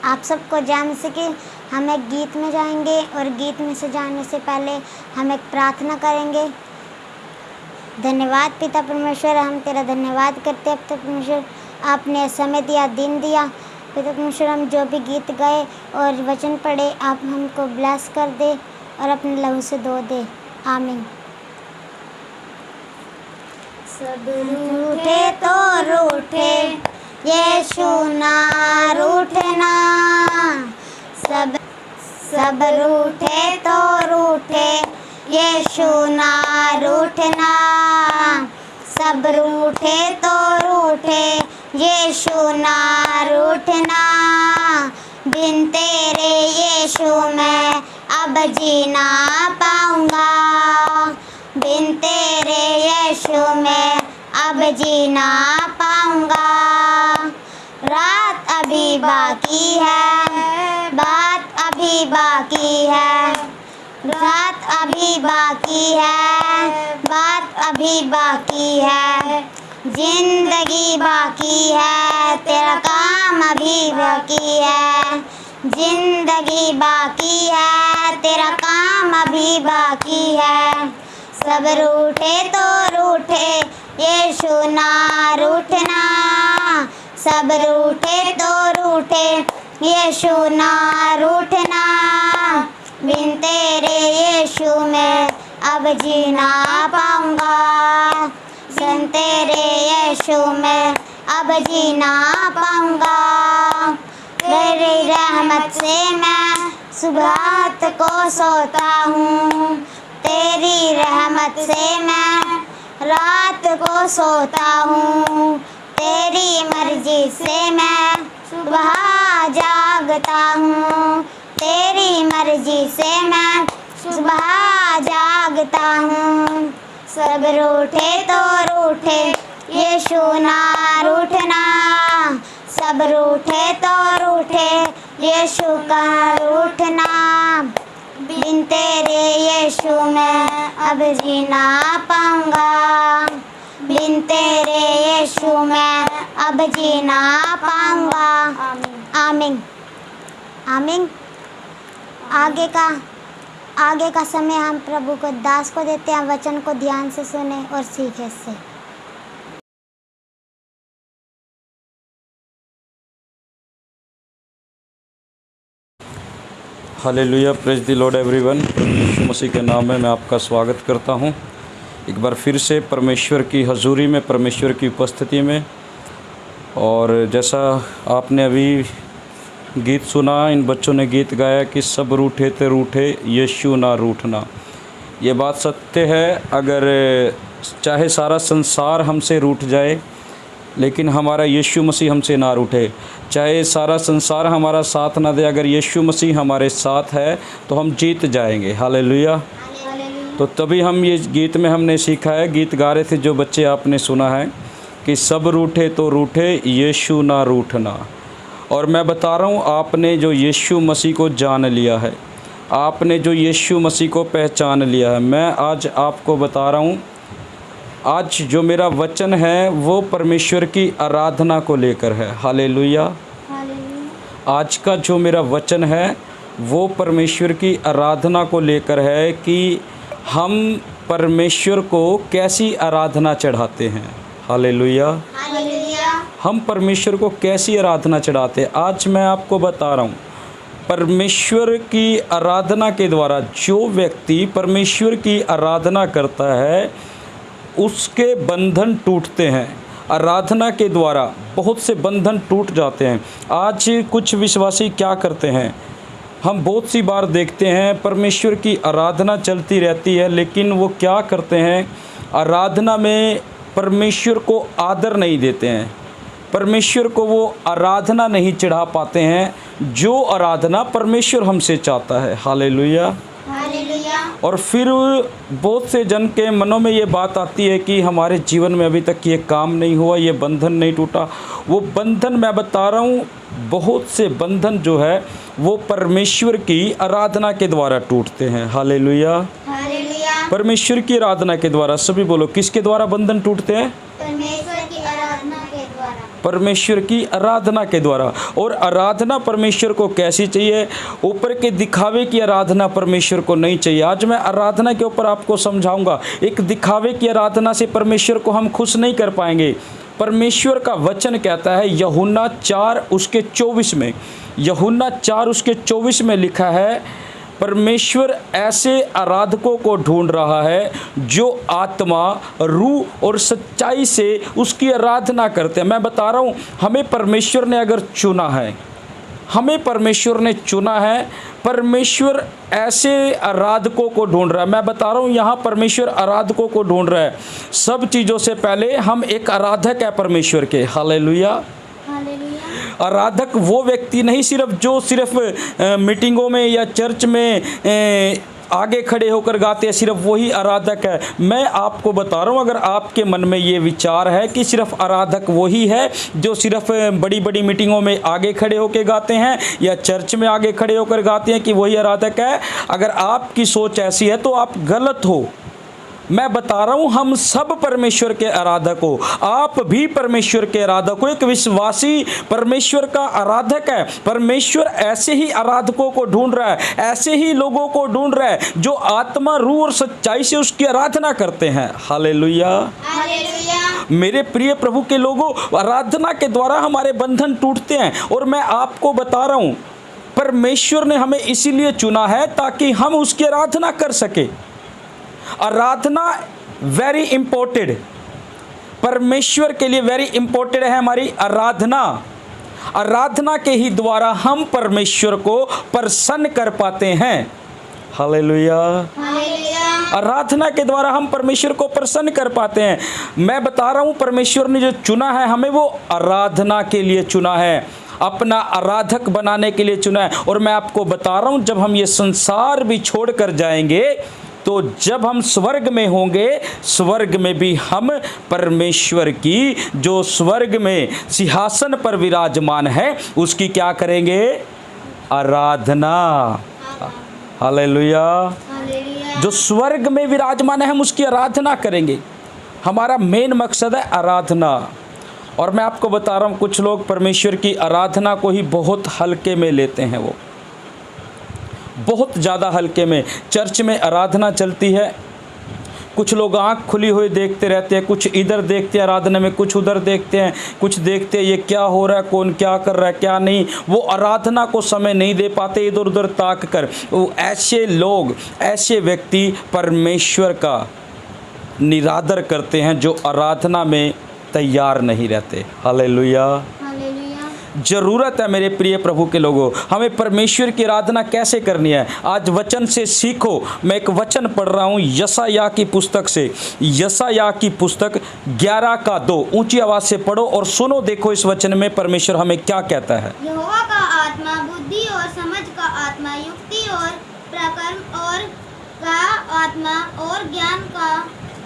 आप सबको जान सके। हम एक गीत में जाएंगे और गीत में से जाने से पहले हम एक प्रार्थना करेंगे। धन्यवाद पिता परमेश्वर, हम तेरा धन्यवाद करते हैं पिता परमेश्वर, आपने समय दिया, दिन दिया। पिता परमेश्वर, हम जो भी गीत गए और वचन पढ़े, आप हमको ब्लेस कर दे और अपने लहू से धो दे। आमीन। सब रूठे तो रूठे, यीशु ना रूठना। सब रूठे तो रूठे, यीशु ना रूठना। सब रूठे तो रूठे, यीशु ना रूठना। बिन तेरे यीशु मैं अब जीना पाऊंगा। बिन तेरे यीशु मैं अब जीना पाऊंगा। रात अभी बाकी है, बात अभी बाकी है। रात अभी बाकी है, बात अभी बाकी है। जिंदगी बाकी है, तेरा काम अभी बाकी है। जिंदगी बाकी है, तेरा काम अभी बाकी है। सब रूठे तो रूठे, यीशु ना रूठना। सब रूठे तो रूठे, यीशु ना रूठना। बिन तेरे यीशु मैं अब जीना पाऊंगा। बिन तेरे यीशु मैं अब जीना पाऊंगा। तेरी रहमत से मैं सुबह को सोता हूँ। तेरी रहमत से मैं रात को सोता हूँ। तेरी मर्जी से मैं सुबह जागता हूँ। तेरी मर्जी से मैं सुबह जागता हूँ। सब रूठे तो रूठे, यीशु ना रूठना। सब रूठे तो रूठे, यीशु का रूठना। बिन तेरे यीशु मैं अब जीना पाऊंगा। बिन तेरे यीशु मैं अब जीना पाऊंगा। आमीन। आमीन। आगे का समय हम प्रभु को दास को देते हैं। वचन को ध्यान से सुने और सीखे इससे। Hallelujah, praise the Lord everyone. Yeshu Masih के नाम में मैं आपका स्वागत करता हूं एक बार फिर से परमेश्वर की हजूरी में, परमेश्वर की उपस्थिति में। और जैसा आपने अभी गीत सुना, इन बच्चों ने गीत गाया कि सब रूठे ते रूठे, यीशु ना रूठना। ये बात सत्य है। अगर चाहे सारा संसार हमसे रूठ जाए, लेकिन हमारा यीशु मसीह हमसे ना रूठे। चाहे सारा संसार हमारा साथ ना दे, अगर यीशु मसीह हमारे साथ है तो हम जीत जाएंगे। हालेलुया। तो तभी हम ये गीत में हमने सीखा है, गीत गा रहे थे जो बच्चे, आपने सुना है कि सब रूठे तो रूठे, यीशु ना रूठना। और मैं बता रहा हूँ, आपने जो यीशु मसीह को जान लिया है, आपने जो यीशु मसीह को पहचान लिया है, मैं आज आपको बता रहा हूँ, आज जो मेरा वचन है वो परमेश्वर की आराधना को लेकर है। हालेलुया। आज का जो मेरा वचन है वो परमेश्वर की आराधना को लेकर है कि हम परमेश्वर को कैसी आराधना चढ़ाते हैं। हालेलुया। हम परमेश्वर को कैसी आराधना चढ़ाते हैं, आज मैं आपको बता रहा हूँ। परमेश्वर की आराधना के द्वारा जो व्यक्ति परमेश्वर की आराधना करता है उसके बंधन टूटते हैं। आराधना के द्वारा बहुत से बंधन टूट जाते हैं। आज कुछ विश्वासी क्या करते हैं, हम बहुत सी बार देखते हैं परमेश्वर की आराधना चलती रहती है, लेकिन वो क्या करते हैं, आराधना में परमेश्वर को आदर नहीं देते हैं, परमेश्वर को वो आराधना नहीं चढ़ा पाते हैं जो आराधना परमेश्वर हमसे चाहता है। हालेलुया। और फिर बहुत से जन के मनों में ये बात आती है कि हमारे जीवन में अभी तक ये काम नहीं हुआ, ये बंधन नहीं टूटा। वो बंधन मैं बता रहा हूँ, बहुत से बंधन जो है वो परमेश्वर की आराधना के द्वारा टूटते हैं। हालेलुया। परमेश्वर की आराधना के द्वारा। सभी बोलो, किसके द्वारा बंधन टूटते हैं? परमेश्वर की आराधना के द्वारा। परमेश्वर की आराधना के द्वारा। और आराधना परमेश्वर को कैसी चाहिए? ऊपर के दिखावे की आराधना परमेश्वर को नहीं चाहिए। आज मैं आराधना के ऊपर आपको समझाऊंगा। एक दिखावे की आराधना से परमेश्वर को हम खुश नहीं कर पाएंगे। परमेश्वर का वचन कहता है यूहन्ना 4:24 में, यूहन्ना 4:24 में लिखा है, परमेश्वर ऐसे आराधकों को ढूंढ रहा है जो आत्मा, रूह और सच्चाई से उसकी आराधना करते हैं। मैं बता रहा हूँ, हमें परमेश्वर ने अगर चुना है, हमें परमेश्वर ने चुना है, परमेश्वर ऐसे आराधकों को ढूंढ रहा है। मैं बता रहा हूँ, यहाँ परमेश्वर आराधकों को ढूंढ रहा है। सब चीज़ों से पहले हम एक आराधक है परमेश्वर के। हालेलुया। आराधक वो व्यक्ति नहीं जो सिर्फ मीटिंगों में या चर्च में आगे खड़े होकर गाते हैं, सिर्फ वही आराधक है। मैं आपको बता रहा हूँ, अगर आपके मन में ये विचार है कि सिर्फ आराधक वही है जो सिर्फ बड़ी बड़ी मीटिंगों में आगे खड़े होकर गाते हैं या चर्च में आगे खड़े होकर गाते हैं कि वही आराधक है, अगर आपकी सोच ऐसी है तो आप गलत हो। मैं बता रहा हूँ, हम सब परमेश्वर के आराधक हो। आप भी परमेश्वर के आराधक हो। एक विश्वासी परमेश्वर का आराधक है। परमेश्वर ऐसे ही आराधकों को ढूंढ रहा है, ऐसे ही लोगों को ढूंढ रहा है जो आत्मा, रूह और सच्चाई से उसकी आराधना करते हैं। हालेलुया। मेरे प्रिय प्रभु के लोगों, आराधना के द्वारा हमारे बंधन टूटते हैं। और मैं आपको बता रहा हूँ, परमेश्वर ने हमें इसीलिए चुना है ताकि हम उसकी आराधना कर सके। आराधना वेरी इंपॉर्टेंट, परमेश्वर के लिए वेरी इंपॉर्टेंट है हमारी आराधना। आराधना के ही द्वारा हम परमेश्वर को प्रसन्न कर पाते हैं। हालेलुया। आराधना के द्वारा हम परमेश्वर को प्रसन्न कर पाते हैं। मैं बता रहा हूँ, परमेश्वर ने जो चुना है हमें, वो आराधना के लिए चुना है, अपना आराधक बनाने के लिए चुना है। और मैं आपको बता रहा हूँ, जब हम ये संसार भी छोड़ कर जाएंगे तो जब हम स्वर्ग में होंगे, स्वर्ग में भी हम परमेश्वर की, जो स्वर्ग में सिंहासन पर विराजमान है, उसकी क्या करेंगे? आराधना। हालेलुया। जो स्वर्ग में विराजमान है हम उसकी आराधना करेंगे। हमारा मेन मकसद है आराधना। और मैं आपको बता रहा हूँ, कुछ लोग परमेश्वर की आराधना को ही बहुत हल्के में लेते हैं, वो बहुत ज़्यादा हल्के में। चर्च में आराधना चलती है, कुछ लोग आंख खुली हुई देखते रहते हैं, कुछ इधर देखते हैं आराधना में, कुछ उधर देखते हैं, कुछ देखते हैं ये क्या हो रहा है, कौन क्या कर रहा है क्या नहीं। वो आराधना को समय नहीं दे पाते, इधर उधर ताक कर। वो ऐसे लोग, ऐसे व्यक्ति परमेश्वर का निरादर करते हैं जो आराधना में तैयार नहीं रहते। हालेलुया। ज़रूरत है मेरे प्रिय प्रभु के लोगों, हमें परमेश्वर की आराधना कैसे करनी है। आज वचन से सीखो। मैं एक वचन पढ़ रहा हूँ यशायाह की पुस्तक से, यशायाह की पुस्तक 11:2। ऊंची आवाज़ से पढ़ो और सुनो, देखो इस वचन में परमेश्वर हमें क्या कहता है। यहोवा का आत्मा बुद्धि और समझ का आत्मा, युक्ति और पराक्रम और का आत्मा और ज्ञान का,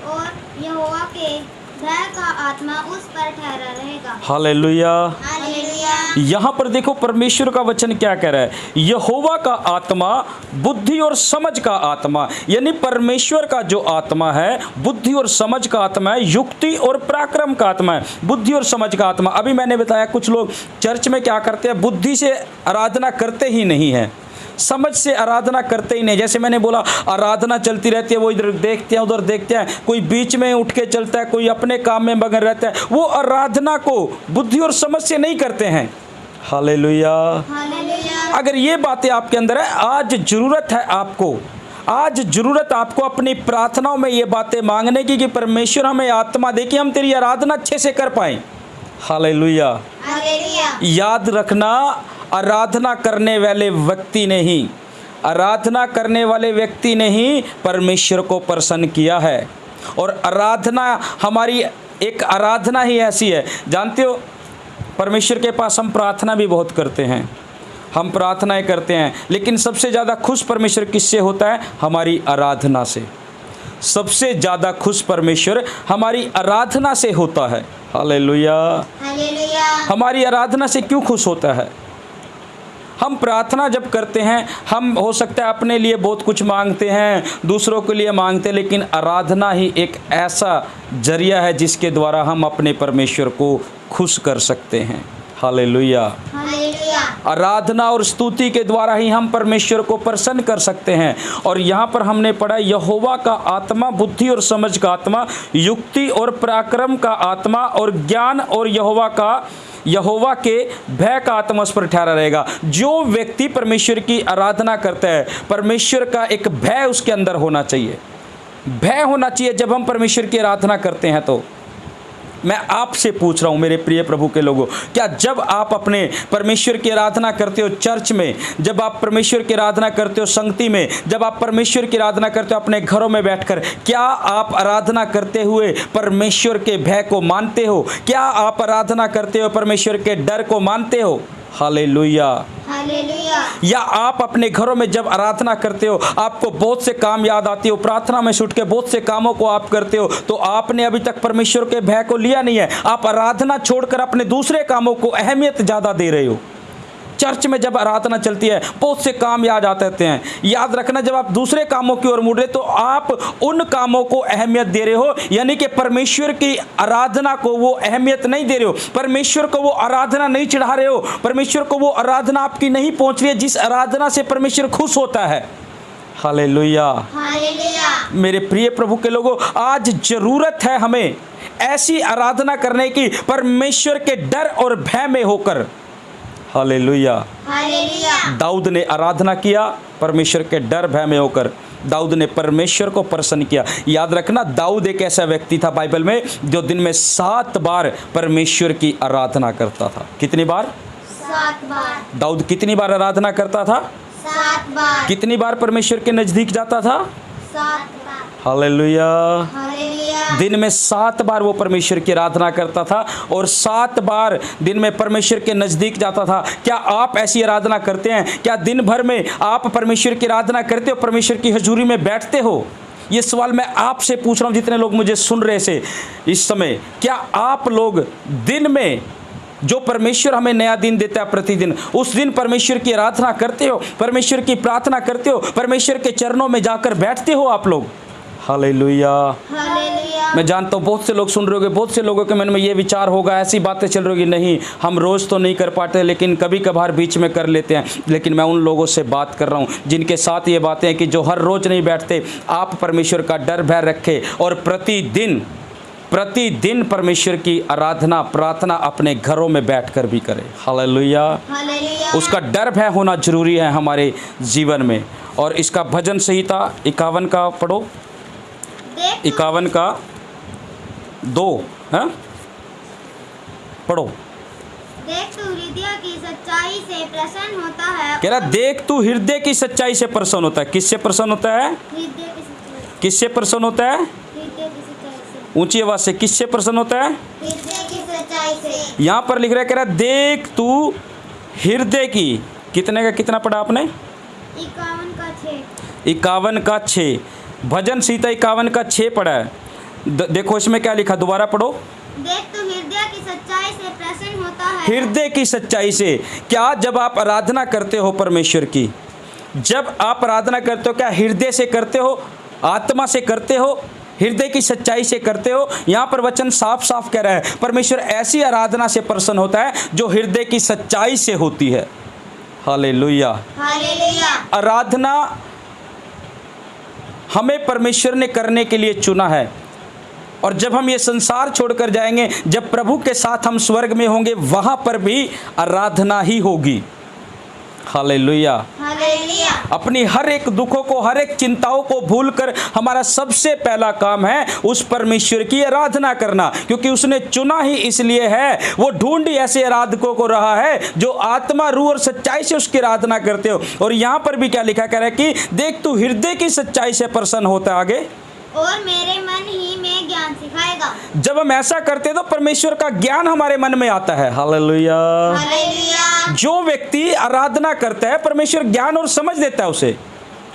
और यहोवा के भय का आत्मा उस पर ठहरा रहेगा। हालेलुया। हालेलुया। यहाँ पर देखो परमेश्वर का वचन क्या कह रहा है। यहोवा का आत्मा बुद्धि और समझ का आत्मा, यानी परमेश्वर का जो आत्मा है बुद्धि और समझ का आत्मा है, युक्ति और पराक्रम का आत्मा है। बुद्धि और समझ का आत्मा, अभी मैंने बताया कुछ लोग चर्च में क्या करते हैं, बुद्धि से आराधना करते ही नहीं है, समझ से आराधना करते ही नहीं। जैसे मैंने बोला, आराधना चलती रहती है, वो इधर देखते हैं उधर देखते हैं, कोई बीच में उठ के चलता है, कोई अपने काम में मगन रहता है। वो आराधना को बुद्धि और समझ से नहीं करते हैं। हालेलुया। अगर ये बातें आपके अंदर है, आज ज़रूरत है आपको, आज ज़रूरत आपको अपनी प्रार्थनाओं में ये बातें मांगने की कि परमेश्वर हमें आत्मा दे कि हम तेरी आराधना अच्छे से कर पाएँ। हालेलुया। याद रखना, आराधना करने वाले व्यक्ति ने ही, आराधना करने वाले व्यक्ति ने ही परमेश्वर को प्रसन्न किया है। और आराधना हमारी एक आराधना ही ऐसी है, जानते हो, परमेश्वर के पास हम प्रार्थना भी बहुत करते हैं, हम प्रार्थनाएं करते हैं, लेकिन सबसे ज़्यादा खुश परमेश्वर किससे होता है? हमारी आराधना से। सबसे ज़्यादा खुश परमेश्वर हमारी आराधना से होता है। हालेलुया। हमारी आराधना से क्यों खुश होता है? हम प्रार्थना जब करते हैं, हम हो सकता है अपने लिए बहुत कुछ मांगते हैं, दूसरों के लिए मांगते हैं, लेकिन आराधना ही एक ऐसा जरिया है जिसके द्वारा हम अपने परमेश्वर को खुश कर सकते हैं। हालेलुया। हालेलुया। आराधना और स्तुति के द्वारा ही हम परमेश्वर को प्रसन्न कर सकते हैं। और यहाँ पर हमने पढ़ा यहोवा का आत्मा बुद्धि और समझ का आत्मा, युक्ति और पराक्रम का आत्मा और ज्ञान और यहोवा के भय का आत्मा उस पर ठहरा रहेगा। जो व्यक्ति परमेश्वर की आराधना करता है, परमेश्वर का एक भय उसके अंदर होना चाहिए, भय होना चाहिए। जब हम परमेश्वर की आराधना करते हैं तो मैं आपसे पूछ रहा हूँ मेरे प्रिय प्रभु के लोगों, क्या जब आप अपने परमेश्वर की आराधना करते हो चर्च में, जब आप परमेश्वर की आराधना करते हो संगति में, जब आप परमेश्वर की आराधना करते हो अपने घरों में बैठकर, क्या आप आराधना करते हुए परमेश्वर के भय को मानते हो? क्या आप आराधना करते हो परमेश्वर के डर को मानते हो? हालेलुया। हालेलुया। या आप अपने घरों में जब आराधना करते हो आपको बहुत से काम याद आते हो, प्रार्थना में छूट के बहुत से कामों को आप करते हो, तो आपने अभी तक परमेश्वर के भय को लिया नहीं है। आप आराधना छोड़कर अपने दूसरे कामों को अहमियत ज़्यादा दे रहे हो। चर्च में जब आराधना चलती है बहुत से काम याद आते हैं। याद रखना, जब आप दूसरे कामों की ओर मुड़ रहे तो आप उन कामों को अहमियत दे रहे हो, यानी कि परमेश्वर की आराधना को वो अहमियत नहीं दे रहे हो, परमेश्वर को वो आराधना नहीं चढ़ा रहे हो, परमेश्वर को वो आराधना आपकी नहीं पहुंच रही है जिस आराधना से परमेश्वर खुश होता है। हालेलुया। हालेलुया। मेरे प्रिय प्रभु के लोगों, आज जरूरत है हमें ऐसी आराधना करने की परमेश्वर के डर और भय में होकर। हालेलुया। हालेलुया। दाऊद ने आराधना किया परमेश्वर के डर भय में होकर। दाऊद ने परमेश्वर को प्रसन्न किया। याद रखना, दाऊद एक ऐसा व्यक्ति था बाइबल में जो दिन में 7 बार परमेश्वर की आराधना करता था। कितनी बार? 7 बार। दाऊद कितनी बार आराधना करता था? 7 बार। कितनी बार परमेश्वर के नजदीक जाता था? 7 बार। हालेलुया। हालेलुया। दिन में 7 बार वो परमेश्वर की आराधना करता था और 7 बार दिन में परमेश्वर के नज़दीक जाता था। क्या आप ऐसी आराधना करते हैं? क्या दिन भर में आप परमेश्वर की आराधना करते हो, परमेश्वर की हजूरी में बैठते हो? ये सवाल मैं आपसे पूछ रहा हूँ, जितने लोग मुझे सुन रहे से इस समय, क्या आप लोग दिन में जो परमेश्वर हमें नया दिन देता है प्रतिदिन, उस दिन परमेश्वर की आराधना करते हो, परमेश्वर की प्रार्थना करते हो, परमेश्वर के चरणों में जाकर बैठते हो आप लोग? हालेलुया। हालेलुया। मैं जानता हूँ बहुत से लोग सुन रहे होंगे, बहुत से लोगों के मन में ये विचार होगा, ऐसी बातें चल रही होगी, नहीं हम रोज़ तो नहीं कर पाते लेकिन कभी कभार बीच में कर लेते हैं। लेकिन मैं उन लोगों से बात कर रहा हूँ जिनके साथ ये बातें हैं कि जो हर रोज़ नहीं बैठते। आप परमेश्वर का डर भय रखें और प्रतिदिन परमेश्वर की आराधना प्रार्थना अपने घरों में बैठकर भी करें। हालेलुया। हालेलुया। उसका डर भय होना जरूरी है हमारे जीवन में। और इसका भजन संहिता 51 का पढ़ो, 51 का 2 है, पढ़ो। देख तू हृदय की सच्चाई से प्रसन्न होता है। कह रहा देख तू हृदय की सच्चाई से प्रसन्न होता है। किससे प्रसन्न होता है? हृदय की सच्चाई। किससे प्रसन्न होता है? हृदय की सच्चाई से। ऊंची आवाज से, किससे प्रसन्न होता है? हृदय की सच्चाई से। यहाँ पर लिख रहा है, कह रहा देख तू हृदय की, कितने का कितना पढ़ा आपने? 51 का 6। 51 का 6। भजन संहिता 51 का 6 पढ़ा है। देखो इसमें क्या लिखा, दोबारा पढ़ो। देख तू हृदय की सच्चाई से प्रसन्न होता है। हृदय की सच्चाई से। क्या जब आप आराधना करते हो परमेश्वर की, जब आप आराधना करते हो, क्या हृदय से करते हो, आत्मा से करते हो, हृदय की सच्चाई से करते हो? यहाँ पर वचन साफ साफ कह रहा है परमेश्वर ऐसी आराधना से प्रसन्न होता है जो हृदय की सच्चाई से होती है। हालेलुया। हालेलुया। आराधना हमें परमेश्वर ने करने के लिए चुना है। और जब हम ये संसार छोड़कर जाएंगे, जब प्रभु के साथ हम स्वर्ग में होंगे, वहाँ पर भी आराधना ही होगी। हालेलुया। हालेलुया। अपनी हर एक दुखों को, हर एक चिंताओं को भूलकर हमारा सबसे पहला काम है उस परमेश्वर की आराधना करना, क्योंकि उसने चुना ही इसलिए है। वो ढूंढ ऐसे आराधकों को रहा है जो आत्मा रूह और सच्चाई से उसकी आराधना करते हो। और यहाँ पर भी क्या लिखा, कह रहा है कि देख तू हृदय की सच्चाई से प्रसन्न होता है। आगे, और मेरे मन ही में ज्ञान सिखाएगा। जब हम ऐसा करते तो परमेश्वर का ज्ञान हमारे मन में आता है। हालेलुया। हालेलुया। जो व्यक्ति आराधना करता है परमेश्वर ज्ञान और समझ देता है उसे।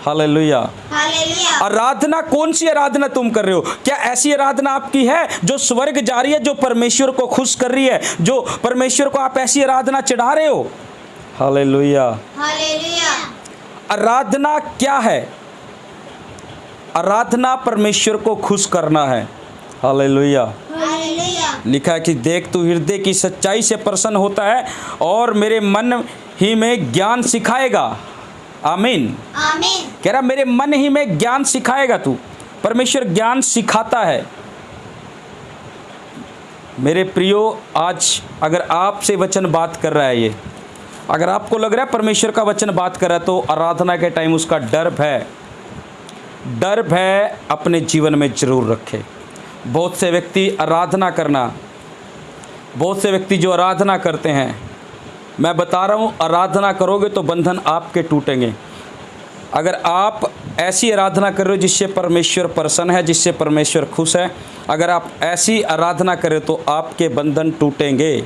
हालेलुया। हालेलुया। आराधना, कौन सी आराधना तुम कर रहे हो? क्या ऐसी आराधना आपकी है जो स्वर्ग जा रही है, जो परमेश्वर को खुश कर रही है, जो परमेश्वर को आप ऐसी आराधना चढ़ा रहे हो? हालेलुया। हालेलुया। आराधना क्या है? आराधना परमेश्वर को खुश करना है। हालेलुया। हालेलुया। लिखा है कि देख तू हृदय की सच्चाई से प्रसन्न होता है और मेरे मन ही में ज्ञान सिखाएगा। आमीन। आमीन। कह रहा मेरे मन ही में ज्ञान सिखाएगा तू। परमेश्वर ज्ञान सिखाता है। मेरे प्रियो, आज अगर आपसे वचन बात कर रहा है, ये अगर आपको लग रहा है परमेश्वर का वचन बात कर रहा है, तो आराधना के टाइम उसका डर भय अपने जीवन में जरूर रखे। बहुत से व्यक्ति जो आराधना करते हैं, मैं बता रहा हूँ, आराधना करोगे तो बंधन आपके टूटेंगे। अगर आप ऐसी आराधना कर रहे हो जिससे परमेश्वर प्रसन्न है, जिससे परमेश्वर खुश है, अगर आप ऐसी आराधना करें तो आपके बंधन टूटेंगे।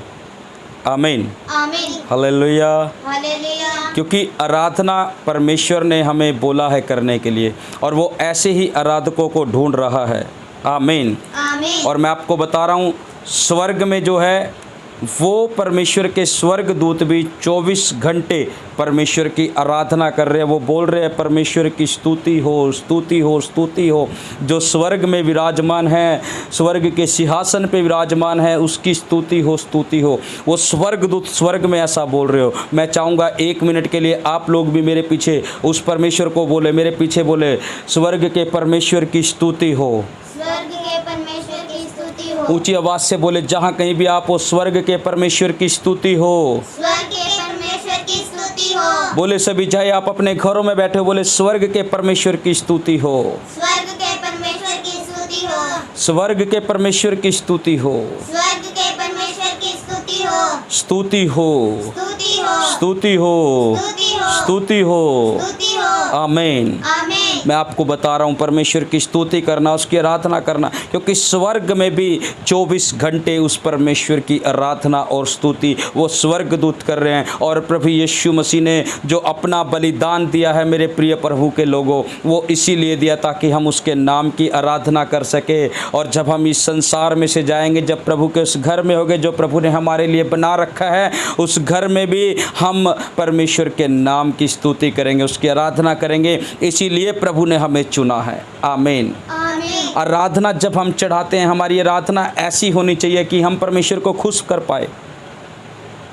आमीन। आमीन। हालेलुया। हालेलुया। क्योंकि आराधना परमेश्वर ने हमें बोला है करने के लिए, और वो ऐसे ही आराधकों को ढूंढ रहा है। आमीन। आमीन। और मैं आपको बता रहा हूँ, स्वर्ग में जो है वो परमेश्वर के स्वर्ग दूत भी 24 घंटे परमेश्वर की आराधना कर रहे हैं। वो बोल रहे हैं परमेश्वर की स्तुति हो, स्तुति हो, स्तुति हो। जो स्वर्ग में विराजमान है, स्वर्ग के सिंहासन पे विराजमान है, उसकी स्तुति हो, स्तुति हो। वो स्वर्ग दूत स्वर्ग में ऐसा बोल रहे हो। मैं चाहूँगा 1 मिनट के लिए आप लोग भी मेरे पीछे उस परमेश्वर को बोले, मेरे पीछे बोले, स्वर्ग के परमेश्वर की स्तुति हो। स्वर्ग के परमेश्वर की स्तुति हो। ऊंची आवाज से बोले, जहाँ कहीं भी आप हो, स्वर्ग के परमेश्वर की स्तुति हो। स्वर्ग के परमेश्वर की स्तुति हो। बोले सभी, चाहे आप अपने घरों में बैठे हो, बोले स्वर्ग के परमेश्वर की स्तुति हो। स्वर्ग के परमेश्वर की स्तुति हो। स्वर्ग के परमेश्वर की स्तुति हो। स्वर्ग के परमेश्वर की स्तुति हो। स्तुति हो, स्तुति हो। स्तुति हो, स्तुति हो। स्तुति हो। स्तुति हो। आमीन। आमीन। मैं आपको बता रहा हूँ, परमेश्वर की स्तुति करना, उसकी आराधना करना, क्योंकि स्वर्ग में भी 24 घंटे उस परमेश्वर की आराधना और स्तुति वो स्वर्गदूत कर रहे हैं। और प्रभु यीशु मसीह ने जो अपना बलिदान दिया है मेरे प्रिय प्रभु के लोगों, वो इसीलिए दिया ताकि हम उसके नाम की आराधना कर सके। और जब हम इस संसार में से जाएंगे, जब प्रभु के उस घर में होंगे जो प्रभु ने हमारे लिए बना रखा है, उस घर में भी हम परमेश्वर के नाम की स्तुति करेंगे, उसकी आराधना करेंगे। इसीलिए प्रभु ने हमें चुना है। आमीन। आमीन। आराधना जब हम चढ़ाते हैं, हमारी आराधना ऐसी होनी चाहिए कि हम परमेश्वर को खुश कर पाए।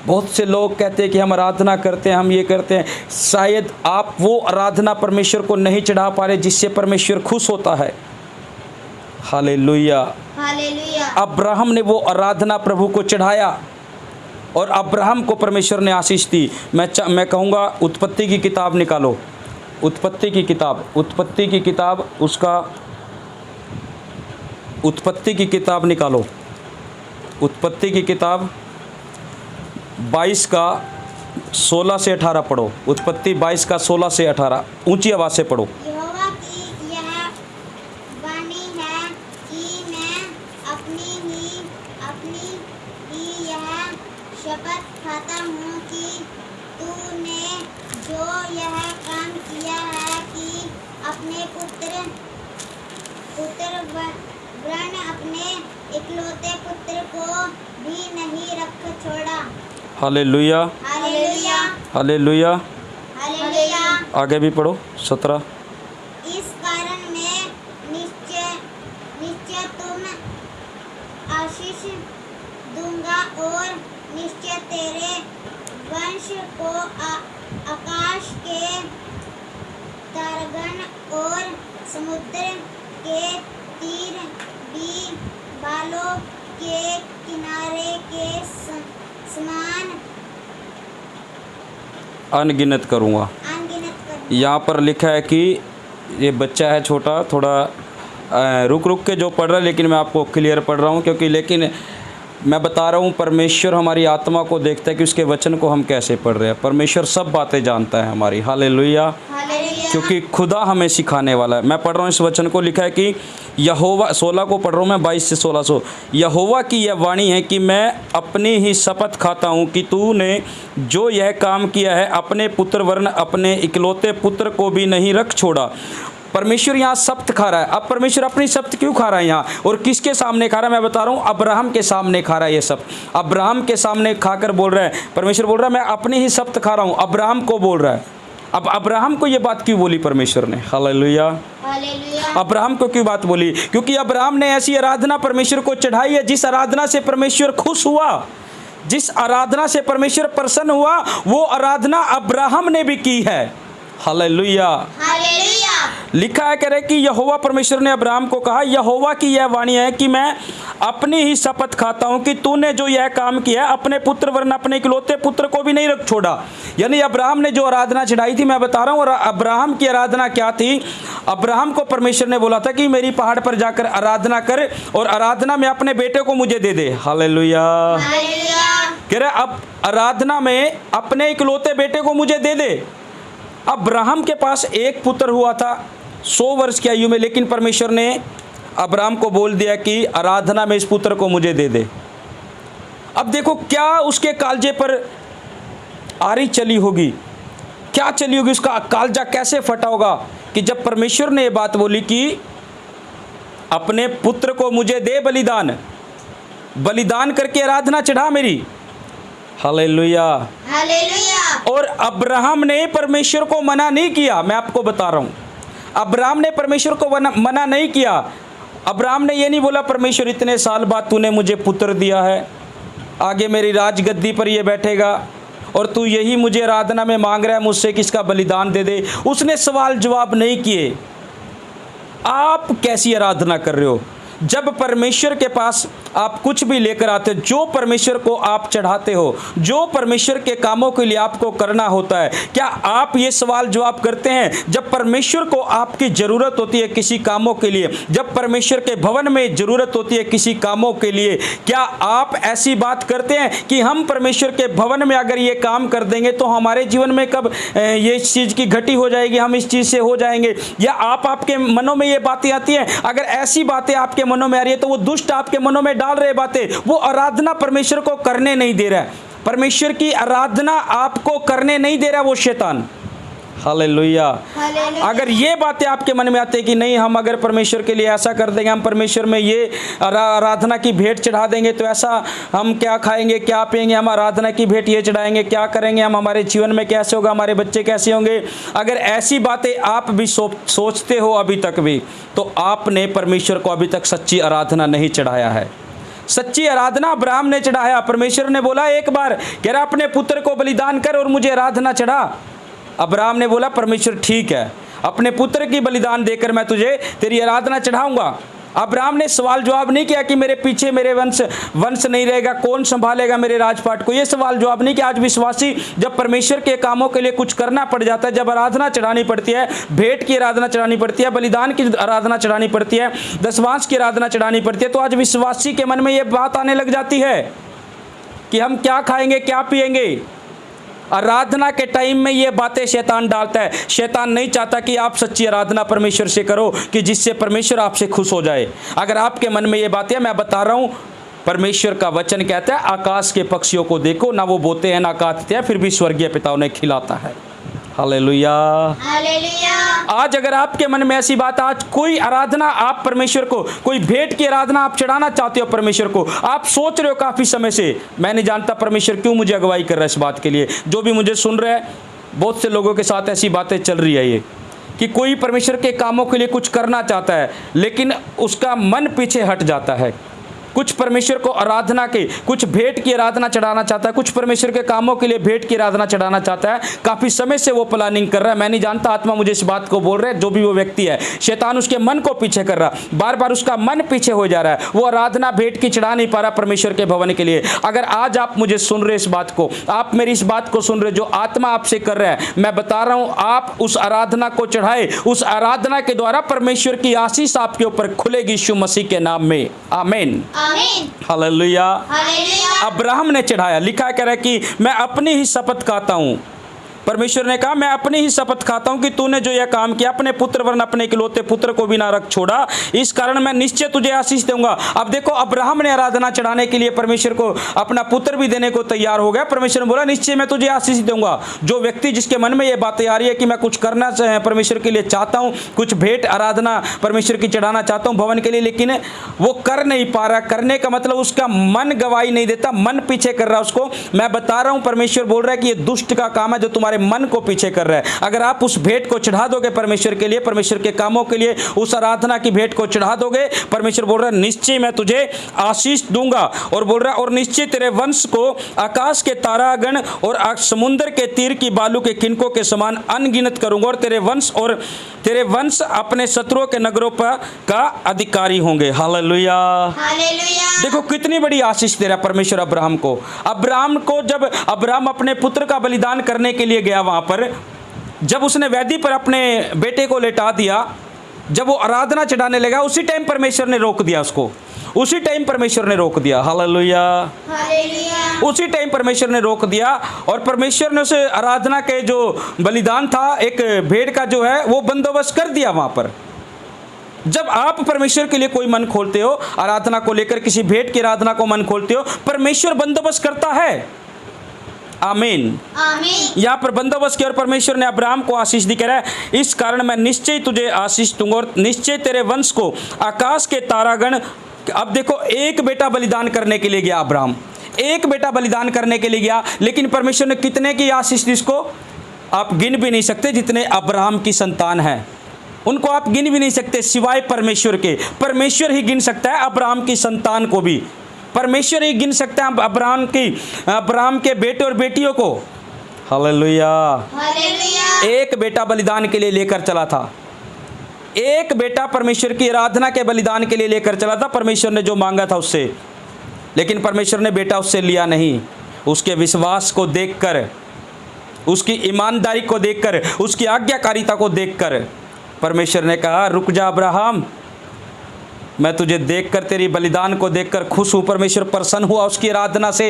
बहुत से लोग कहते हैं कि हम आराधना करते हैं, हम ये करते हैं, शायद आप वो आराधना परमेश्वर को नहीं चढ़ा पा रहे जिससे परमेश्वर खुश होता है। हालेलुया। हालेलुया। अब्राहम ने वो आराधना प्रभु को चढ़ाया और अब्राहम को परमेश्वर ने आशीष दी। मैं कहूँगा उत्पत्ति की किताब निकालो, उत्पत्ति की किताब निकालो, उत्पत्ति की किताब 22 का 16 से 18 पढ़ो। उत्पत्ति 22 का 16 से 18 ऊंची आवाज़ से पढ़ो। यहोवा की यह वाणी है कि मैं अपनी ही यह शपथ खाता हूँ कि तूने जो यह काम किया है कि अपने पुत्र वर्ण अपने इकलौते पुत्र को भी नहीं रख छोड़ा। हालेलुया। हालेलुया। हालेलुया। हालेलुया। आगे भी पढ़ो 17। इस कारण मैं निश्चय तुम आशीष दूंगा और निश्चय तेरे वंश को आकाश के तारगण और समुद्र के तीर भी बालों के किनारे के समान अनगिनत करूँगा। अनगिनत कर। यहाँ पर लिखा है कि ये बच्चा है छोटा, थोड़ा रुक के जो पढ़ रहा है, लेकिन मैं आपको क्लियर पढ़ रहा हूँ क्योंकि लेकिन मैं बता रहा हूँ परमेश्वर हमारी आत्मा को देखता है कि उसके वचन को हम कैसे पढ़ रहे हैं। परमेश्वर सब बातें जानता है हमारी। हालेलुया। हालेलुया। क्योंकि खुदा हमें सिखाने वाला है। मैं पढ़ रहा हूँ इस वचन को, लिखा है कि यहोवा, 16 को पढ़ रहा हूँ मैं, 22 से 16। यहोवा की यह वाणी है कि मैं अपनी ही शपथ खाता हूँ कि तूने जो यह काम किया है, अपने पुत्र वर्ण अपने इकलौते पुत्र को भी नहीं रख छोड़ा। परमेश्वर यहाँ शपथ खा रहा है। अब परमेश्वर अपनी शपथ क्यों खा रहा है यहाँ, और किसके सामने खा रहा है? मैं बता रहा हूँ, अब्राहम के सामने खा रहा है ये शपथ। अब्राहम के सामने खाकर बोल रहा है, परमेश्वर बोल रहा है मैं अपनी ही शपथ खा रहा हूँ। अब्राहम को बोल रहा है, अब अब्राहम को ये बात क्यों बोली परमेश्वर ने? हालेलुया। हालेलुया। अब्राहम को क्यों बात बोली? क्योंकि अब्राहम ने ऐसी आराधना परमेश्वर को चढ़ाई है जिस आराधना से परमेश्वर खुश हुआ, जिस आराधना से परमेश्वर प्रसन्न हुआ, वो आराधना अब्राहम ने भी की है। हालेलुया। हालेलुया। लिखा है कह रहे कि यहोवा परमेश्वर ने अब्राहम को कहा, यहोवा की यह वाणी है कि मैं अपनी ही शपथ खाता हूं कि तूने जो यह काम किया है अपने पुत्र वरन अपने इकलौते पुत्र को भी नहीं रख छोड़ा। यानी अब्राहम ने जो आराधना चढ़ाई थी, मैं बता रहा हूं, और अब्राहम की आराधना क्या थी? अब्राहम को परमेश्वर ने बोला था कि मेरी पहाड़ पर जाकर आराधना कर और आराधना में अपने बेटे को मुझे दे दे। हालेलुया। कह रहे अब आराधना में अपने इकलौते बेटे को मुझे दे दे। अब्राहम के पास एक पुत्र हुआ था 100 वर्ष की आयु में, लेकिन परमेश्वर ने अब्राहम को बोल दिया कि आराधना में इस पुत्र को मुझे दे दे। अब देखो क्या उसके कालजे पर आरी चली होगी, क्या चली होगी, उसका कालजा कैसे फटा होगा कि जब परमेश्वर ने ये बात बोली कि अपने पुत्र को मुझे दे बलिदान करके आराधना चढ़ा मेरी। हालेलुया। हालेलुया। और अब्राहम ने परमेश्वर को मना नहीं किया। मैं आपको बता रहा हूं, अब्राहम ने परमेश्वर को मना नहीं किया। अब्राहम ने ये नहीं बोला परमेश्वर इतने साल बाद तूने मुझे पुत्र दिया है, आगे मेरी राजगद्दी पर ये बैठेगा और तू यही मुझे आराधना में मांग रहा है मुझसे कि इसका बलिदान दे दे। उसने सवाल जवाब नहीं किए। आप कैसी आराधना कर रहे हो? जब परमेश्वर के पास आप कुछ भी लेकर आते हो, जो परमेश्वर को आप चढ़ाते हो, जो परमेश्वर के कामों के लिए आपको करना होता है, क्या आप ये सवाल जवाब करते हैं? जब परमेश्वर को आपकी ज़रूरत होती है किसी कामों के लिए, जब परमेश्वर के भवन में ज़रूरत होती है किसी कामों के लिए, क्या आप ऐसी बात करते हैं कि हम परमेश्वर के भवन में अगर ये काम कर देंगे तो हमारे जीवन में कब ये इस चीज़ की घटी हो जाएगी, हम इस चीज़ से हो जाएंगे? या आपके मनों में ये बातें आती हैं? अगर ऐसी बातें आपके मनों में आ रही है तो वो दुष्ट आपके मनों में डाल रहे बातें, वो आराधना परमेश्वर को करने नहीं दे रहा है। परमेश्वर की आराधना आपको करने नहीं दे रहा वो शैतान। हालेलुया। अगर ये बातें आपके मन में आती है कि नहीं, हम अगर परमेश्वर के लिए ऐसा कर देंगे, हम परमेश्वर में ये आराधना की भेंट चढ़ा देंगे तो ऐसा, हम क्या खाएंगे, क्या पिएंगे, हम आराधना की भेंट ये चढ़ाएंगे, क्या करेंगे, हम हमारे जीवन में कैसे होगा, हमारे बच्चे कैसे होंगे, अगर ऐसी बातें आप भी सोचते हो अभी तक भी, तो आपने परमेश्वर को अभी तक सच्ची आराधना नहीं चढ़ाया है। सच्ची आराधना अब्राहम ने चढ़ाया। परमेश्वर ने बोला एक बार, कह रहा अपने पुत्र को बलिदान कर और मुझे आराधना चढ़ा। अब्राहम ने बोला परमेश्वर ठीक है, अपने पुत्र की बलिदान देकर मैं तुझे तेरी आराधना चढ़ाऊंगा। अब्राहम ने सवाल जवाब नहीं किया कि मेरे पीछे मेरे वंश नहीं रहेगा, कौन संभालेगा मेरे राजपाट को। ये सवाल जवाब नहीं किया। आज विश्वासी जब परमेश्वर के कामों के लिए कुछ करना पड़ जाता है, जब आराधना चढ़ानी पड़ती है, भेंट की आराधना चढ़ानी पड़ती है, बलिदान की आराधना चढ़ानी पड़ती है, दशमांश की आराधना चढ़ानी पड़ती है, तो आज विश्वासी के मन में ये बात आने लग जाती है कि हम क्या खाएंगे, क्या पिएंगे। आराधना के टाइम में ये बातें शैतान डालता है। शैतान नहीं चाहता कि आप सच्ची आराधना परमेश्वर से करो कि जिससे परमेश्वर आपसे खुश हो जाए। अगर आपके मन में ये बातें, मैं बता रहा हूँ, परमेश्वर का वचन कहता है आकाश के पक्षियों को देखो, ना वो बोते हैं ना काटते हैं, फिर भी स्वर्गीय पिता उन्हें खिलाता है। हालेलुया। हालेलुया। आज अगर आपके मन में ऐसी बात, आज कोई आराधना आप परमेश्वर को, कोई भेंट की आराधना आप चढ़ाना चाहते हो परमेश्वर को, आप सोच रहे हो काफ़ी समय से, मैं नहीं जानता परमेश्वर क्यों मुझे अगुवाई कर रहा है इस बात के लिए। जो भी मुझे सुन रहे हैं, बहुत से लोगों के साथ ऐसी बातें चल रही है ये, कि कोई परमेश्वर के कामों के लिए कुछ करना चाहता है लेकिन उसका मन पीछे हट जाता है। कुछ परमेश्वर को आराधना के, कुछ भेंट की आराधना चढ़ाना चाहता है, कुछ परमेश्वर के कामों के लिए भेंट की आराधना चढ़ाना चाहता है। काफ़ी समय से वो प्लानिंग कर रहा है, मैं नहीं जानता, आत्मा मुझे इस बात को बोल रहा है। जो भी वो व्यक्ति है, शैतान उसके मन को पीछे कर रहा, बार बार उसका मन पीछे हो जा रहा है, वो आराधना भेंट की चढ़ा नहीं पा रहा परमेश्वर के भवन के लिए। अगर आज आप मुझे सुन रहे इस बात को, आप मेरी इस बात को सुन रहे, जो आत्मा आपसे कर रहा है, मैं बता रहा हूँ, आप उस आराधना को चढ़ाए। उस आराधना के द्वारा परमेश्वर की आशीष आपके ऊपर खुलेगी यीशु मसीह के नाम में। आमीन। आमीन। हालेलुया। हालेलुया। अब्राहम ने चढ़ाया। लिखा कह रहा है कि मैं अपनी ही शपथ खाता हूँ। परमेश्वर ने कहा मैं अपनी ही शपथ खाता हूँ कि तूने जो यह काम किया, अपने पुत्र वरन अपने इकलौते पुत्र को भी ना रख छोड़ा, इस कारण मैं निश्चय तुझे आशीष दूंगा। अब देखो, अब्राहम ने आराधना चढ़ाने के लिए परमेश्वर को अपना पुत्र भी देने को तैयार हो गया। परमेश्वर ने बोला निश्चय मैं तुझे आशीष दूंगा। जो व्यक्ति, जिसके मन में ये बातें आ रही है कि मैं कुछ करना परमेश्वर के लिए चाहता हूँ, कुछ भेंट आराधना परमेश्वर की चढ़ाना चाहता हूँ भवन के लिए, लेकिन वो कर नहीं पा रहा, करने का मतलब उसका मन गवाही नहीं देता, मन पीछे कर रहा उसको, मैं बता रहा हूँ परमेश्वर बोल रहा है कि ये दुष्ट का काम है जो तुम्हारे तुम्हारे मन को पीछे कर रहा है। अगर आप उस भेंट को चढ़ा दोगे परमेश्वर के लिए, परमेश्वर के कामों के लिए, उस आराधना की भेंट को चढ़ा दोगे, परमेश्वर बोल रहा है निश्चय मैं तुझे आशीष दूंगा। और बोल रहा है और निश्चय तेरे वंश को आकाश के तारागण और समुद्र के तीर की बालू के किनकों के समान अनगिनत करूंगा, और तेरे वंश अपने शत्रुओं के नगरों पर का अधिकारी होंगे। Hallelujah, hallelujah. देखो कितनी बड़ी आशीष दे रहा परमेश्वर अब्राहम को। अब्राहम को जब अब्राहम अपने पुत्र का बलिदान करने के लिए गया, वहां पर जब उसने वेदी पर अपने बेटे को लेटा दिया, जब वो आराधना चढ़ाने लगा, उसी टाइम परमेश्वर ने रोक दिया उसको, उसी टाइम परमेश्वर ने रोक दिया। Hallelujah, hallelujah. उसी टाइम परमेश्वर ने रोक दिया, और परमेश्वर ने उसे आराधना के जो बलिदान था, एक भेड़ का जो है वो बंदोबस्त कर दिया वहां पर। जब आप परमेश्वर के लिए कोई मन खोलते हो, आराधना को लेकर किसी भेंट की आराधना को मन खोलते हो, परमेश्वर बंदोबस्त करता है। आमीन, आमीन। यहाँ पर बंदोबस्त किया और परमेश्वर ने अब्राहम को आशीष दी, कह रहा है इस कारण मैं निश्चय तुझे आशीष दूंगा और निश्चय तेरे वंश को आकाश के तारागण। अब देखो, एक बेटा बलिदान करने के लिए गया अब्राहम, एक बेटा बलिदान करने के लिए गया, लेकिन परमेश्वर ने कितने की आशीष दी इसको आप गिन भी नहीं सकते। जितने अब्राहम की संतान है उनको आप गिन भी नहीं सकते सिवाय परमेश्वर के। परमेश्वर ही गिन सकता है अब्राहम की संतान को भी, परमेश्वर ही गिन सकता है अब्राहम के बेटे और बेटियों को। Hallelujah, hallelujah. एक बेटा बलिदान के लिए लेकर चला था, एक बेटा परमेश्वर की आराधना के बलिदान के लिए लेकर चला था, परमेश्वर ने जो मांगा था उससे, लेकिन परमेश्वर ने बेटा उससे लिया नहीं। उसके विश्वास को देखकर, उसकी ईमानदारी को देखकर, उसकी आज्ञाकारिता को देखकर परमेश्वर ने कहा रुक जा अब्राहम, मैं तुझे देखकर, तेरी बलिदान को देखकर खुश हूँ। परमेश्वर प्रसन्न हुआ उसकी आराधना से।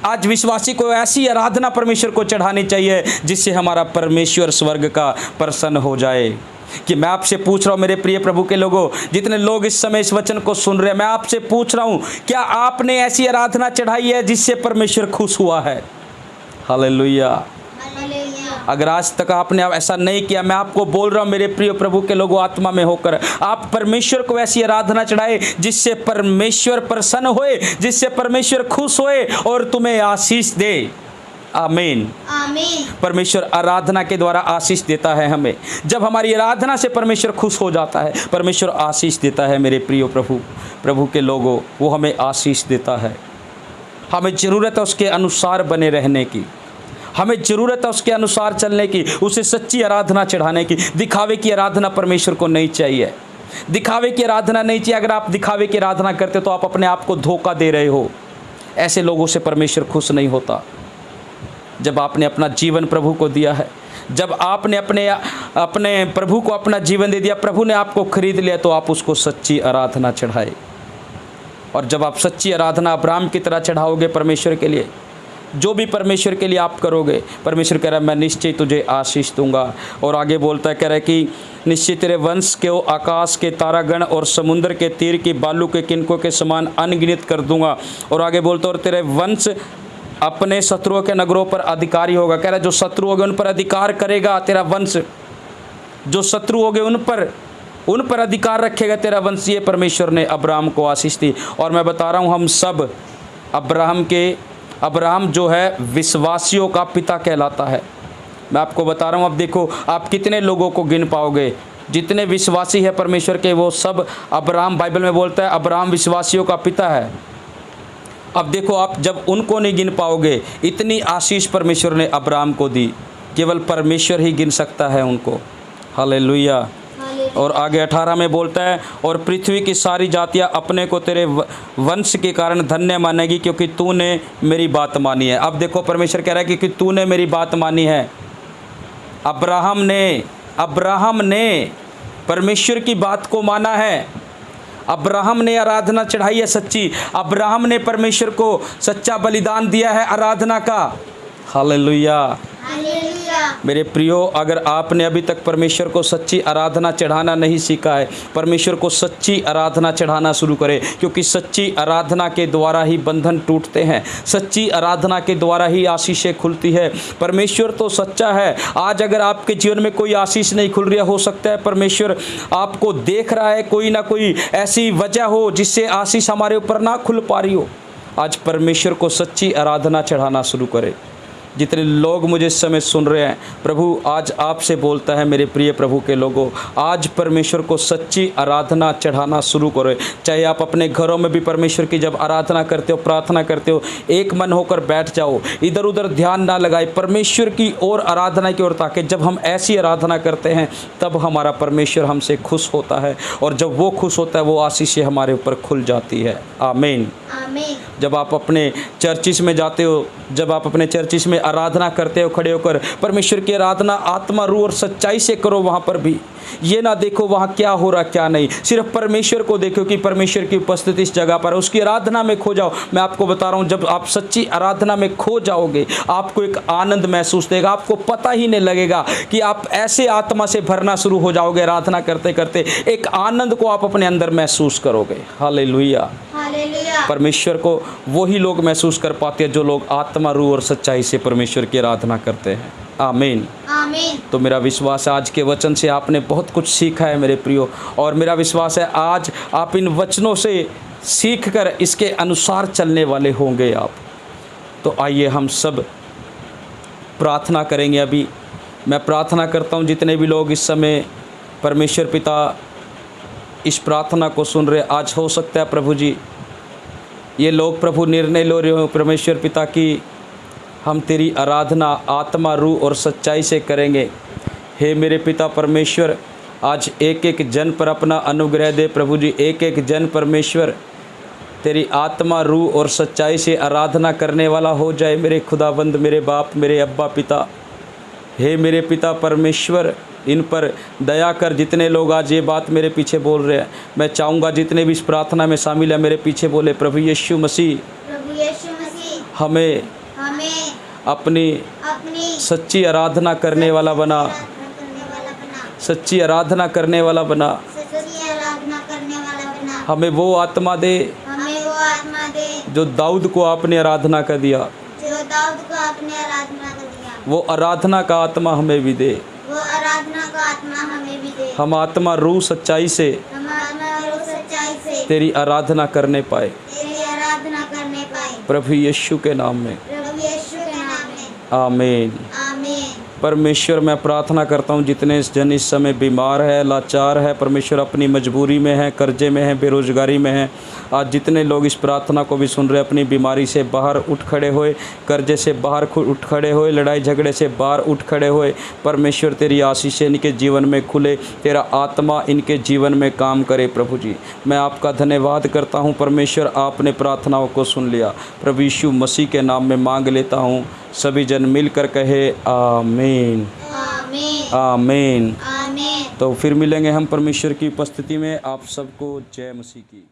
आज विश्वासी को ऐसी आराधना परमेश्वर को चढ़ानी चाहिए जिससे हमारा परमेश्वर स्वर्ग का प्रसन्न हो जाए। कि मैं आपसे पूछ रहा हूँ मेरे प्रिय प्रभु के लोगों, जितने लोग इस समय इस वचन को सुन रहे हैं, मैं आपसे पूछ रहा हूँ क्या आपने ऐसी आराधना चढ़ाई है जिससे परमेश्वर खुश हुआ है? हालेलुया। अगर आज तक आपने ऐसा नहीं किया, मैं आपको बोल रहा हूँ मेरे प्रिय प्रभु के लोगों, आत्मा में होकर आप परमेश्वर को ऐसी आराधना चढ़ाए जिससे परमेश्वर प्रसन्न होए, जिससे परमेश्वर खुश होए और तुम्हें आशीष दे। आमीन, आमीन। परमेश्वर आराधना के द्वारा आशीष देता है हमें। जब हमारी आराधना से परमेश्वर खुश हो जाता है, परमेश्वर आशीष देता है। मेरे प्रिय प्रभु के लोगों, वो हमें आशीष देता है। हमें ज़रूरत है उसके अनुसार बने रहने की, हमें ज़रूरत है उसके अनुसार चलने की, उसे सच्ची आराधना चढ़ाने की। दिखावे की आराधना परमेश्वर को नहीं चाहिए, दिखावे की आराधना नहीं चाहिए। अगर आप दिखावे की आराधना करते तो आप अपने आप को धोखा दे रहे हो। ऐसे लोगों से परमेश्वर खुश नहीं होता। जब आपने अपना जीवन प्रभु को दिया है, जब आपने अपने प्रभु को अपना जीवन दे दिया, प्रभु ने आपको खरीद लिया, तो आप उसको सच्ची आराधना चढ़ाए। और जब आप सच्ची आराधना अब्राहम की तरह चढ़ाओगे परमेश्वर के लिए, जो भी परमेश्वर के लिए आप करोगे, परमेश्वर कह रहा है मैं निश्चय तुझे आशीष दूंगा। और आगे बोलता है, कह रहा है कि निश्चय तेरे वंश के आकाश के तारागण और समुद्र के तीर की बालू के किनकों के समान अनगिनत कर दूंगा। और आगे बोलता है और तेरे वंश अपने शत्रुओं के नगरों पर अधिकारी होगा। कह रहा है जो शत्रु होंगे उन पर अधिकार करेगा तेरा वंश, जो शत्रु होंगे उन पर अधिकार रखेगा तेरा वंश। ये परमेश्वर ने अब्राहम को आशीष दी। और मैं बता रहा हूँ हम सब अब्राहम जो है विश्वासियों का पिता कहलाता है। मैं आपको बता रहा हूँ, अब देखो आप कितने लोगों को गिन पाओगे जितने विश्वासी है परमेश्वर के, वो सब अब्राहम, बाइबल में बोलता है अब्राहम विश्वासियों का पिता है। अब देखो आप जब उनको नहीं गिन पाओगे, इतनी आशीष परमेश्वर ने अब्राहम को दी, केवल परमेश्वर ही गिन सकता है उनको। हालेलुया। और आगे 18 में बोलता है और पृथ्वी की सारी जातियां अपने को तेरे वंश के कारण धन्य मानेगी क्योंकि तूने मेरी बात मानी है। अब देखो परमेश्वर कह रहा है कि तूने मेरी बात मानी है। अब्राहम ने परमेश्वर की बात को माना है। अब्राहम ने आराधना चढ़ाई है सच्ची। अब्राहम ने परमेश्वर को सच्चा बलिदान दिया है आराधना का। हालेलुया। मेरे प्रियो, अगर आपने अभी तक परमेश्वर को सच्ची आराधना चढ़ाना नहीं सीखा है, परमेश्वर को सच्ची आराधना चढ़ाना शुरू करें, क्योंकि सच्ची आराधना के द्वारा ही बंधन टूटते हैं, सच्ची आराधना के द्वारा ही आशीषें खुलती है। परमेश्वर तो सच्चा है। आज अगर आपके जीवन में कोई आशीष नहीं खुल रही, हो सकता है परमेश्वर आपको देख रहा है, कोई ना कोई ऐसी वजह हो जिससे आशीष हमारे ऊपर ना खुल पा रही हो। आज परमेश्वर को सच्ची आराधना चढ़ाना शुरू करें। जितने लोग मुझे इस समय सुन रहे हैं, प्रभु आज आपसे बोलता है मेरे प्रिय प्रभु के लोगों, आज परमेश्वर को सच्ची आराधना चढ़ाना शुरू करो। चाहे आप अपने घरों में भी परमेश्वर की जब आराधना करते हो, प्रार्थना करते हो, एक मन होकर बैठ जाओ, इधर उधर ध्यान ना लगाए, परमेश्वर की ओर आराधना की ओर ताकि जब हम ऐसी आराधना करते हैं तब हमारा परमेश्वर हमसे खुश होता है, और जब वो खुश होता है वो आशीषें हमारे ऊपर खुल जाती है। आमीन। आमीन। जब आप अपने चर्चिस में जाते हो, जब आप अपने चर्चिस में आराधना करते हो, खड़े होकर परमेश्वर की आराधना आत्मा, रूह और सच्चाई से करो। वहाँ पर भी ये ना देखो वहाँ क्या हो रहा क्या नहीं, सिर्फ परमेश्वर को देखो कि परमेश्वर की उपस्थिति इस जगह पर है, उसकी आराधना में खो जाओ। मैं आपको बता रहा हूँ, जब आप सच्ची आराधना में खो जाओगे आपको एक आनंद महसूस देगा, आपको पता ही नहीं लगेगा कि आप ऐसे आत्मा से भरना शुरू हो जाओगे। आराधना करते करते एक आनंद को आप अपने अंदर महसूस करोगे। हालेलुया। हालेलुया। परमेश्वर को वही लोग महसूस कर पाते हैं जो लोग आत्मा, रूह और सच्चाई से परमेश्वर की आराधना करते हैं। आमीन। आमीन। तो मेरा विश्वास है आज के वचन से आपने बहुत कुछ सीखा है मेरे प्रियो, और मेरा विश्वास है आज आप इन वचनों से सीखकर इसके अनुसार चलने वाले होंगे आप। तो आइए हम सब प्रार्थना करेंगे। अभी मैं प्रार्थना करता हूँ, जितने भी लोग इस समय परमेश्वर पिता इस प्रार्थना को सुन रहे, आज हो सकता है प्रभु जी ये लोग प्रभु निर्णय ले रहे हो परमेश्वर पिता की हम तेरी आराधना आत्मा, रूह और सच्चाई से करेंगे। हे मेरे पिता परमेश्वर, आज एक एक जन पर अपना अनुग्रह दे प्रभु जी। एक एक जन परमेश्वर तेरी आत्मा, रूह और सच्चाई से आराधना करने वाला हो जाए मेरे खुदाबंद, मेरे बाप, मेरे अब्बा पिता। हे मेरे पिता परमेश्वर, इन पर दया कर। जितने लोग आज ये बात मेरे पीछे बोल रहे हैं, मैं चाहूँगा जितने भी इस प्रार्थना में शामिल है मेरे पीछे बोले, प्रभु यीशु मसीह हमें अपनी सच्ची आराधना करने वाला बना, सच्ची आराधना करने वाला बना। हमें वो आत्मा दे जो दाऊद को आपने आराधना कर दिया, वो आराधना का आत्मा हमें भी दे। हम आत्मा, रूह, सच्चाई से तेरी आराधना करने पाए प्रभु यीशु के नाम में। आमीन। परमेश्वर मैं प्रार्थना करता हूँ जितने जन इस समय बीमार है, लाचार है, परमेश्वर अपनी मजबूरी में है, कर्जे में है, बेरोजगारी में है, आज जितने लोग इस प्रार्थना को भी सुन रहे हैं, अपनी बीमारी से बाहर उठ खड़े होए, कर्जे से बाहर उठ खड़े होए, लड़ाई झगड़े से बाहर उठ खड़े होए। परमेश्वर तेरी आशीषें इनके जीवन में खुले, तेरा आत्मा इनके जीवन में काम करे प्रभु जी। मैं आपका धन्यवाद करता हूँ परमेश्वर, आपने प्रार्थनाओं को सुन लिया। प्रभु यीशु मसीह के नाम में मांग लेता हूँ। सभी जन मिलकर कहे आमीन। आमीन। आमीन। आमीन। तो फिर मिलेंगे हम परमेश्वर की उपस्थिति में। आप सबको जय मसीह की।